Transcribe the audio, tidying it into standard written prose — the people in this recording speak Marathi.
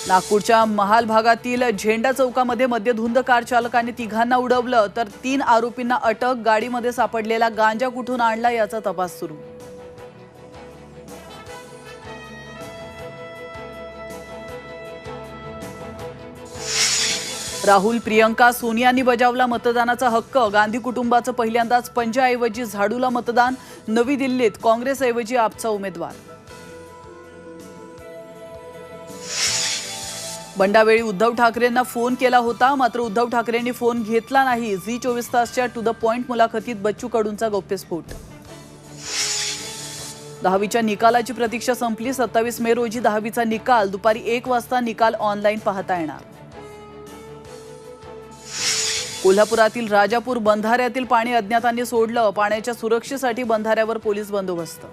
नागपूरच्या महाल भागातील झेंडा चौकामध्ये मद्यधुंद कार चालकाने तिघांना उडवलं तर 3 आरोपींना अटक। गाडीमध्ये सापडलेला गांजा कुठून आणला याचा तपास सुरू। राहुल प्रियंका सोनियांनी बजावला मतदानाचा हक्क। गांधी कुटुंबाचं पहिल्यांदाच पंजाऐवजी झाडूला मतदान। नवी दिल्लीत काँग्रेसऐवजी आपचा उमेदवार। बंडावेळी उद्धव ठाकरेंना फोन केला होता, मात्र उद्धव ठाकरेंनी फोन घेतला नाही। झी 24 तासच्या टू द पॉइंट मुलाखतीत बच्चू कडूंचा गौप्यस्फोट। 10वीच्या निकालाची प्रतीक्षा संपली। 27 मे रोजी 10वीचा निकाल। दुपारी 1 वाजता निकाल ऑनलाईन पाहता येणार। कोल्हापुरातील राजापूर बंधाऱ्यातील पाणी अज्ञातांनी सोडलं। पाण्याच्या सुरक्षेसाठी बंधाऱ्यावर पोलीस बंदोबस्त।